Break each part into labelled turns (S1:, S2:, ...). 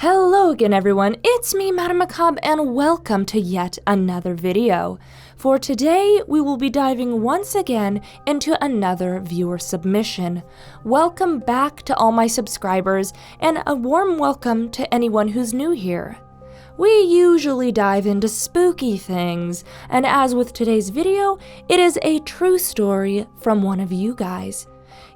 S1: Hello again everyone, it's me MadameMacabre and welcome to yet another video. For today, we will be diving once again into another viewer submission. Welcome back to all my subscribers and a warm welcome to anyone who's new here. We usually dive into spooky things, and as with today's video, it is a true story from one of you guys.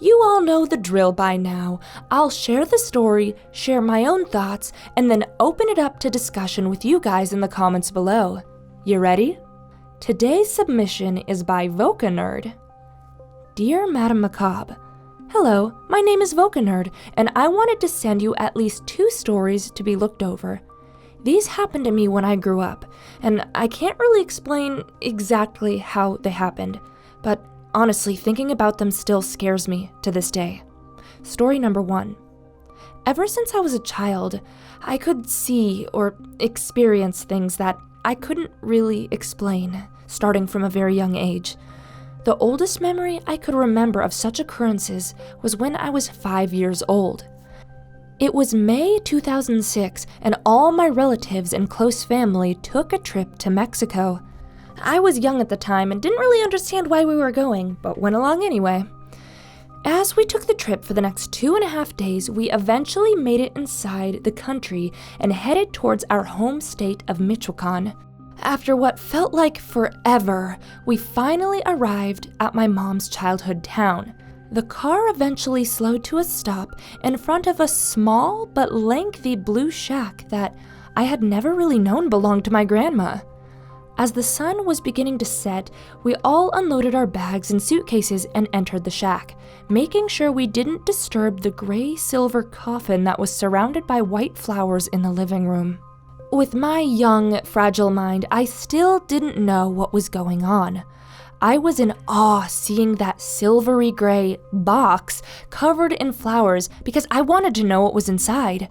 S1: You all know the drill by now. I'll share the story, share my own thoughts, and then open it up to discussion with you guys in the comments below. You ready? Today's submission is by Vocanerd. Dear MadameMacabre, hello, my name is Vocanerd, and I wanted to send you at least 2 stories to be looked over. These happened to me when I grew up, and I can't really explain exactly how they happened, but honestly, thinking about them still scares me to this day. Story number 1. Ever since I was a child, I could see or experience things that I couldn't really explain, starting from a very young age. The oldest memory I could remember of such occurrences was when I was 5 years old. It was May 2006, and all my relatives and close family took a trip to Mexico. I was young at the time and didn't really understand why we were going, but went along anyway. As we took the trip for the next 2.5 days, we eventually made it inside the country and headed towards our home state of Michoacan. After what felt like forever, we finally arrived at my mom's childhood town. The car eventually slowed to a stop in front of a small but lengthy blue shack that I had never really known belonged to my grandma. As the sun was beginning to set, we all unloaded our bags and suitcases and entered the shack, making sure we didn't disturb the gray-silver coffin that was surrounded by white flowers in the living room. With my young, fragile mind, I still didn't know what was going on. I was in awe seeing that silvery gray box covered in flowers because I wanted to know what was inside.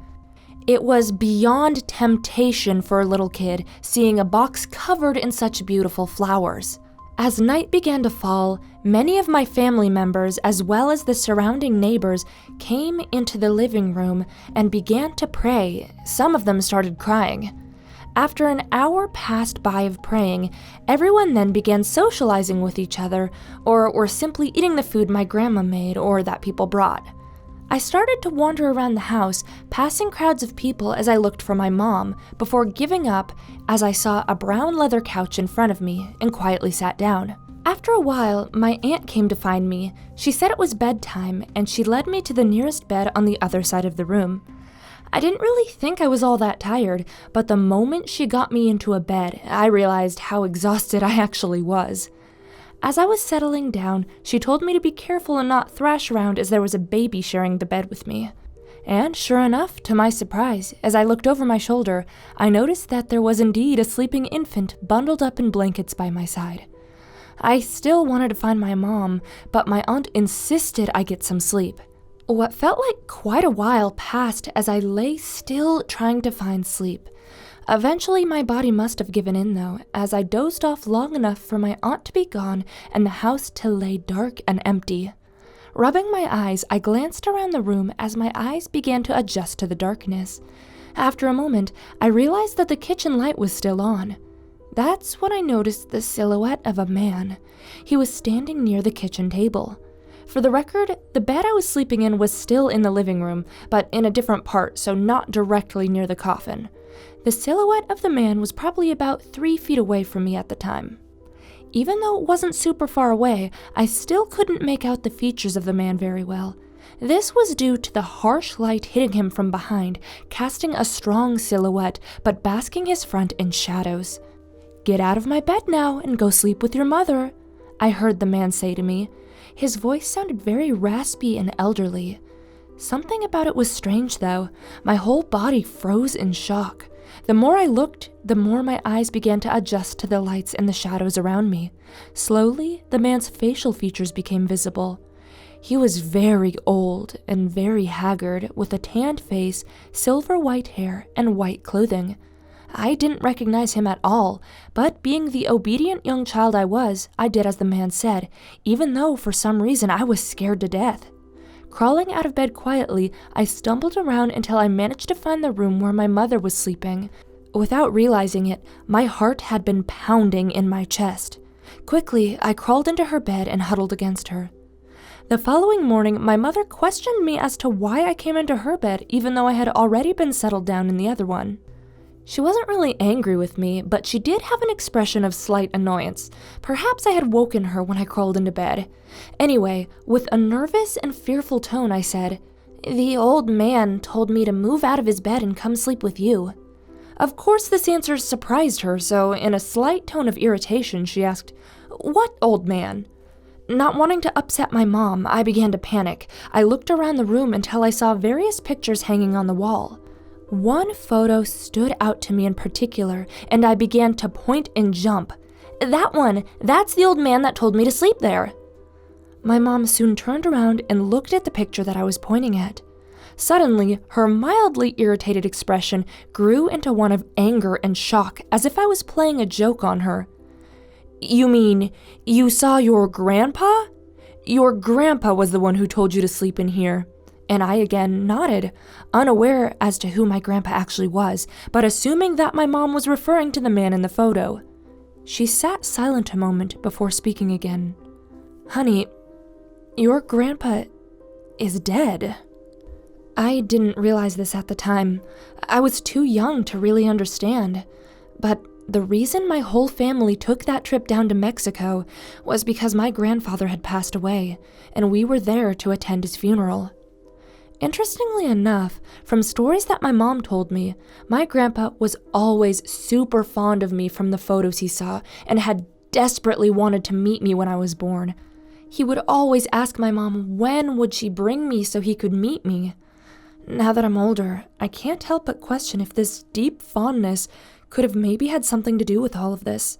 S1: It was beyond temptation for a little kid seeing a box covered in such beautiful flowers. As night began to fall, many of my family members as well as the surrounding neighbors came into the living room and began to pray. Some of them started crying. After an hour passed by of praying, everyone then began socializing with each other or simply eating the food my grandma made or that people brought. I started to wander around the house, passing crowds of people as I looked for my mom, before giving up as I saw a brown leather couch in front of me and quietly sat down. After a while, my aunt came to find me. She said it was bedtime, and she led me to the nearest bed on the other side of the room. I didn't really think I was all that tired, but the moment she got me into a bed, I realized how exhausted I actually was. As I was settling down, she told me to be careful and not thrash around as there was a baby sharing the bed with me. And sure enough, to my surprise, as I looked over my shoulder, I noticed that there was indeed a sleeping infant bundled up in blankets by my side. I still wanted to find my mom, but my aunt insisted I get some sleep. What felt like quite a while passed as I lay still trying to find sleep. Eventually, my body must have given in though, as I dozed off long enough for my aunt to be gone and the house to lay dark and empty. Rubbing my eyes, I glanced around the room as my eyes began to adjust to the darkness. After a moment, I realized that the kitchen light was still on. That's when I noticed the silhouette of a man. He was standing near the kitchen table. For the record, the bed I was sleeping in was still in the living room, but in a different part, so not directly near the coffin. The silhouette of the man was probably about 3 feet away from me at the time. Even though it wasn't super far away, I still couldn't make out the features of the man very well. This was due to the harsh light hitting him from behind, casting a strong silhouette, but basking his front in shadows. "Get out of my bed now and go sleep with your mother," I heard the man say to me. His voice sounded very raspy and elderly. Something about it was strange though. My whole body froze in shock. The more I looked, the more my eyes began to adjust to the lights and the shadows around me. Slowly, the man's facial features became visible. He was very old and very haggard, with a tanned face, silver white hair, and white clothing. I didn't recognize him at all, but being the obedient young child I was, I did as the man said, even though for some reason I was scared to death. Crawling out of bed quietly, I stumbled around until I managed to find the room where my mother was sleeping. Without realizing it, my heart had been pounding in my chest. Quickly, I crawled into her bed and huddled against her. The following morning, my mother questioned me as to why I came into her bed even though I had already been settled down in the other one. She wasn't really angry with me, but she did have an expression of slight annoyance. Perhaps I had woken her when I crawled into bed. Anyway, with a nervous and fearful tone, I said, "The old man told me to move out of his bed and come sleep with you." Of course, this answer surprised her, so in a slight tone of irritation, she asked, "What old man?" Not wanting to upset my mom, I began to panic. I looked around the room until I saw various pictures hanging on the wall. One photo stood out to me in particular, and I began to point and jump. "That one! That's the old man that told me to sleep there!" My mom soon turned around and looked at the picture that I was pointing at. Suddenly, her mildly irritated expression grew into one of anger and shock, as if I was playing a joke on her. "You mean, you saw your grandpa? Your grandpa was the one who told you to sleep in here." And I again nodded, unaware as to who my grandpa actually was, but assuming that my mom was referring to the man in the photo. She sat silent a moment before speaking again. "Honey, your grandpa is dead." I didn't realize this at the time. I was too young to really understand. But the reason my whole family took that trip down to Mexico was because my grandfather had passed away, and we were there to attend his funeral. Interestingly enough, from stories that my mom told me, my grandpa was always super fond of me from the photos he saw and had desperately wanted to meet me when I was born. He would always ask my mom when would she bring me so he could meet me. Now that I'm older, I can't help but question if this deep fondness could have maybe had something to do with all of this.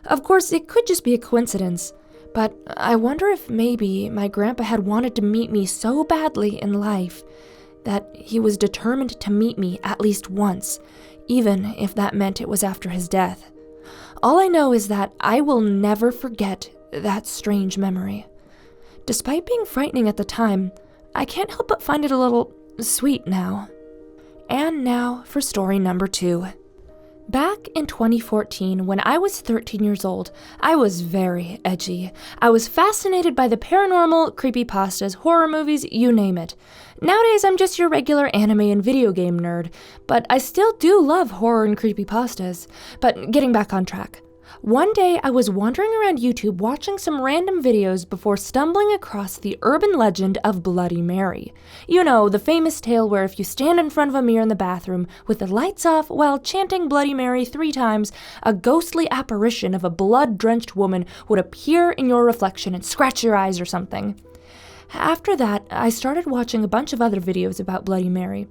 S1: Of course, it could just be a coincidence, but I wonder if maybe my grandpa had wanted to meet me so badly in life that he was determined to meet me at least once, even if that meant it was after his death. All I know is that I will never forget that strange memory. Despite being frightening at the time, I can't help but find it a little sweet now. And now for story number 2. Back in 2014, when I was 13 years old, I was very edgy. I was fascinated by the paranormal, creepypastas, horror movies, you name it. Nowadays, I'm just your regular anime and video game nerd, but I still do love horror and creepypastas. But getting back on track. One day, I was wandering around YouTube watching some random videos before stumbling across the urban legend of Bloody Mary. You know, the famous tale where if you stand in front of a mirror in the bathroom with the lights off while chanting Bloody Mary 3 times, a ghostly apparition of a blood-drenched woman would appear in your reflection and scratch your eyes or something. After that, I started watching a bunch of other videos about Bloody Mary,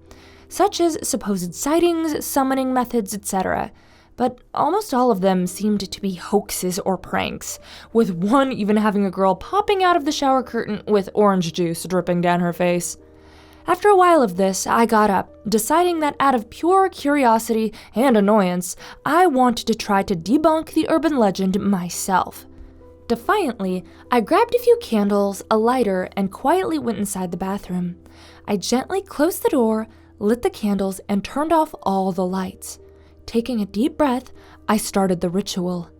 S1: such as supposed sightings, summoning methods, etc., but almost all of them seemed to be hoaxes or pranks, with one even having a girl popping out of the shower curtain with orange juice dripping down her face. After a while of this, I got up, deciding that out of pure curiosity and annoyance, I wanted to try to debunk the urban legend myself. Defiantly, I grabbed a few candles, a lighter, and quietly went inside the bathroom. I gently closed the door, lit the candles, and turned off all the lights. Taking a deep breath, I started the ritual.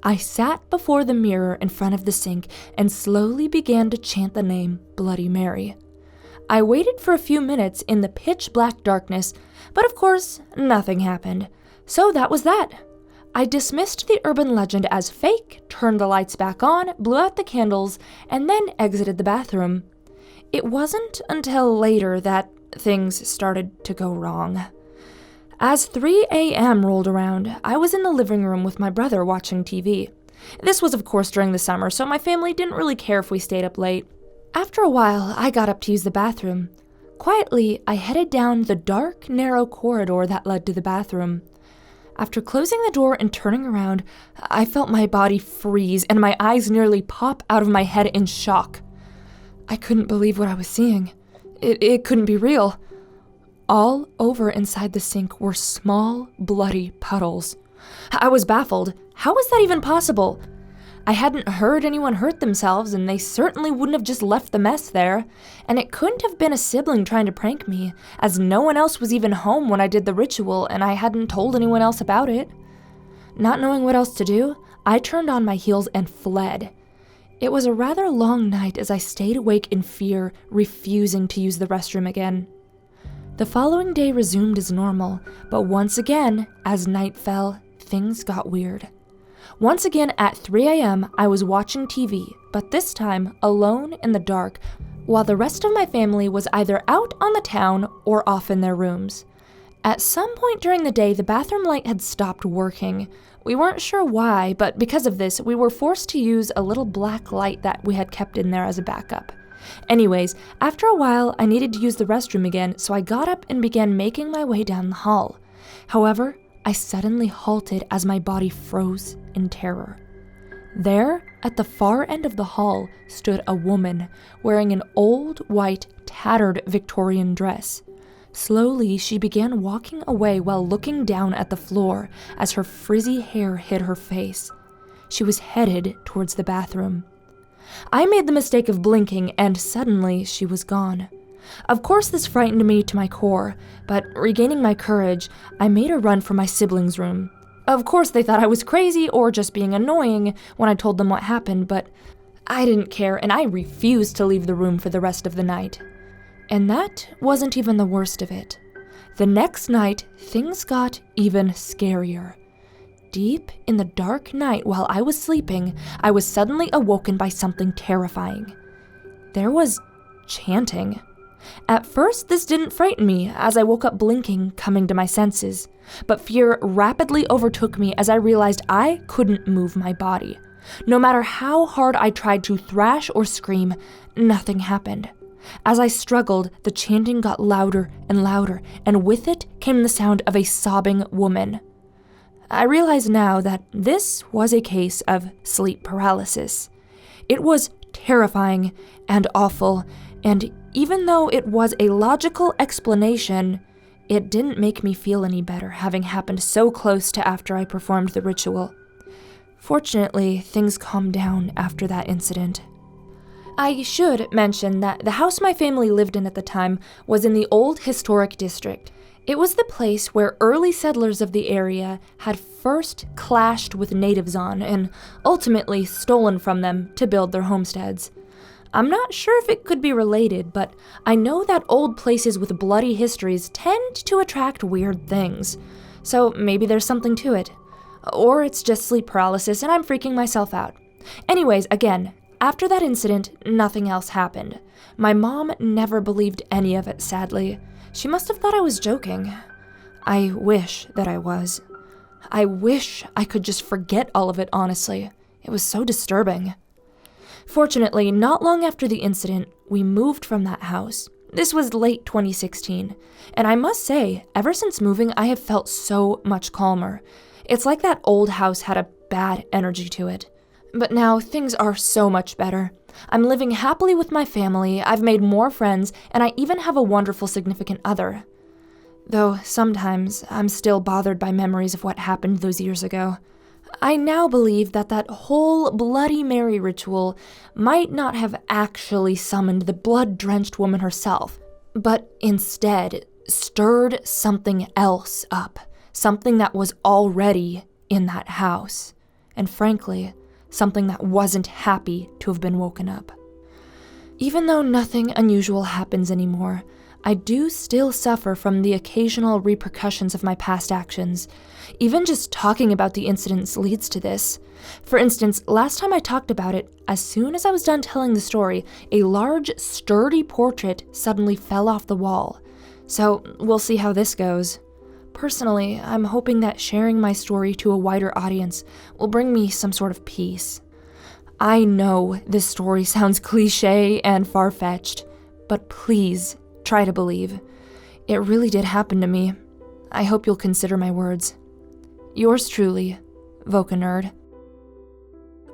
S1: I sat before the mirror in front of the sink and slowly began to chant the name Bloody Mary. I waited for a few minutes in the pitch-black darkness, but of course, nothing happened. So that was that. I dismissed the urban legend as fake, turned the lights back on, blew out the candles, and then exited the bathroom. It wasn't until later that things started to go wrong. As 3 a.m. rolled around, I was in the living room with my brother watching TV. This was, of course, during the summer, so my family didn't really care if we stayed up late. After a while, I got up to use the bathroom. Quietly, I headed down the dark, narrow corridor that led to the bathroom. After closing the door and turning around, I felt my body freeze and my eyes nearly pop out of my head in shock. I couldn't believe what I was seeing. It couldn't be real. All over inside the sink were small, bloody puddles. I was baffled. How was that even possible? I hadn't heard anyone hurt themselves, and they certainly wouldn't have just left the mess there. And it couldn't have been a sibling trying to prank me, as no one else was even home when I did the ritual, and I hadn't told anyone else about it. Not knowing what else to do, I turned on my heels and fled. It was a rather long night as I stayed awake in fear, refusing to use the restroom again. The following day resumed as normal, but once again, as night fell, things got weird. Once again at 3 a.m., I was watching TV, but this time alone in the dark, while the rest of my family was either out on the town or off in their rooms. At some point during the day, the bathroom light had stopped working. We weren't sure why, but because of this, we were forced to use a little black light that we had kept in there as a backup. Anyways, after a while, I needed to use the restroom again, so I got up and began making my way down the hall. However, I suddenly halted as my body froze in terror. There, at the far end of the hall, stood a woman wearing an old, white, tattered Victorian dress. Slowly, she began walking away while looking down at the floor as her frizzy hair hid her face. She was headed towards the bathroom. I made the mistake of blinking, and suddenly she was gone. Of course, this frightened me to my core, but regaining my courage, I made a run for my siblings' room. Of course, they thought I was crazy or just being annoying when I told them what happened, but I didn't care, and I refused to leave the room for the rest of the night. And that wasn't even the worst of it. The next night, things got even scarier. Deep in the dark night while I was sleeping, I was suddenly awoken by something terrifying. There was chanting. At first, this didn't frighten me as I woke up blinking, coming to my senses. But fear rapidly overtook me as I realized I couldn't move my body. No matter how hard I tried to thrash or scream, nothing happened. As I struggled, the chanting got louder, and with it came the sound of a sobbing woman. I realize now that this was a case of sleep paralysis. It was terrifying and awful, and even though it was a logical explanation, it didn't make me feel any better, having happened so close to after I performed the ritual. Fortunately, things calmed down after that incident. I should mention that the house my family lived in at the time was in the old historic district. It was the place where early settlers of the area had first clashed with natives on and ultimately stolen from them to build their homesteads. I'm not sure if it could be related, but I know that old places with bloody histories tend to attract weird things. So maybe there's something to it. Or it's just sleep paralysis and I'm freaking myself out. Anyways, again, after that incident, nothing else happened. My mom never believed any of it, sadly. She must have thought I was joking. I wish that I was. I wish I could just forget all of it, honestly. It was so disturbing. Fortunately, not long after the incident, we moved from that house. This was late 2016, and I must say, ever since moving, I have felt so much calmer. It's like that old house had a bad energy to it. But now, things are so much better. I'm living happily with my family, I've made more friends, and I even have a wonderful significant other. Though sometimes I'm still bothered by memories of what happened those years ago. I now believe that that whole Bloody Mary ritual might not have actually summoned the blood-drenched woman herself, but instead stirred something else up, something that was already in that house, and frankly, something that wasn't happy to have been woken up. Even though nothing unusual happens anymore, I do still suffer from the occasional repercussions of my past actions. Even just talking about the incidents leads to this. For instance, last time I talked about it, as soon as I was done telling the story, a large, sturdy portrait suddenly fell off the wall. So we'll see how this goes. Personally, I'm hoping that sharing my story to a wider audience will bring me some sort of peace. I know this story sounds cliche and far-fetched, but please try to believe. It really did happen to me. I hope you'll consider my words. Yours truly, Vocanerd.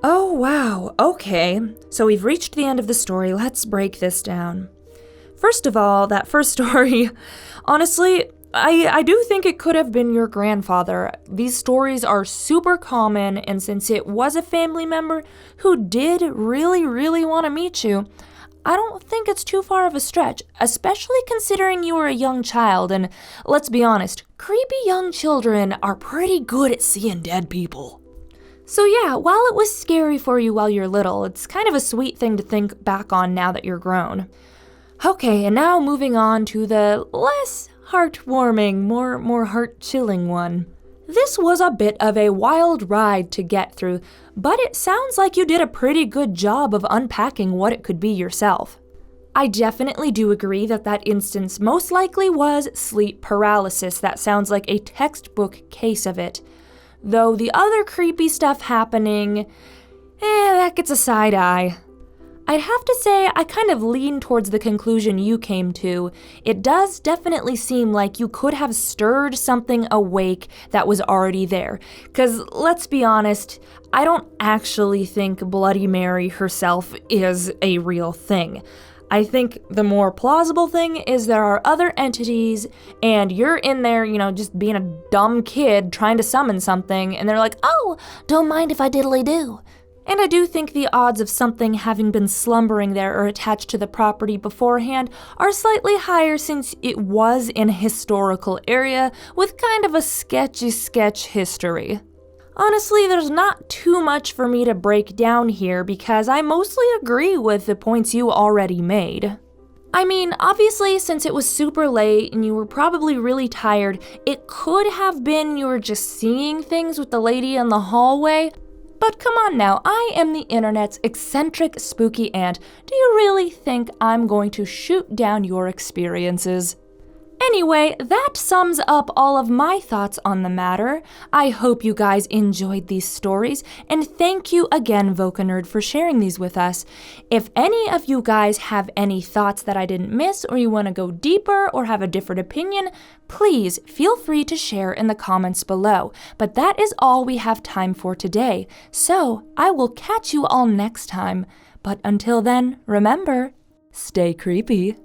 S1: Oh wow, okay. So we've reached the end of the story. Let's break this down. First of all, that first story, honestly, I do think it could have been your grandfather. These stories are super common, and since it was a family member who did really want to meet you, I don't think it's too far of a stretch, especially considering you were a young child, and let's be honest, creepy young children are pretty good at seeing dead people. So yeah, while it was scary for you while you're little, it's kind of a sweet thing to think back on now that you're grown. Okay, and now moving on to the less heartwarming, more heart-chilling one. This was a bit of a wild ride to get through, but it sounds like you did a pretty good job of unpacking what it could be yourself. I definitely do agree that instance most likely was sleep paralysis. That sounds like a textbook case of it. Though the other creepy stuff happening, that gets a side eye. I'd have to say I kind of lean towards the conclusion you came to. It does definitely seem like you could have stirred something awake that was already there. 'Cause let's be honest, I don't actually think Bloody Mary herself is a real thing. I think the more plausible thing is there are other entities and you're in there, just being a dumb kid trying to summon something and they're like, "Oh, don't mind if I diddly do." And I do think the odds of something having been slumbering there or attached to the property beforehand are slightly higher since it was in a historical area with kind of a sketch history. Honestly, there's not too much for me to break down here because I mostly agree with the points you already made. I mean, obviously, since it was super late and you were probably really tired, it could have been you were just seeing things with the lady in the hallway. But come on now, I am the internet's eccentric spooky aunt. Do you really think I'm going to shoot down your experiences? Anyway, that sums up all of my thoughts on the matter. I hope you guys enjoyed these stories, and thank you again, Vocanerd, for sharing these with us. If any of you guys have any thoughts that I didn't miss, or you want to go deeper or have a different opinion, please feel free to share in the comments below. But that is all we have time for today, so I will catch you all next time. But until then, remember, stay creepy.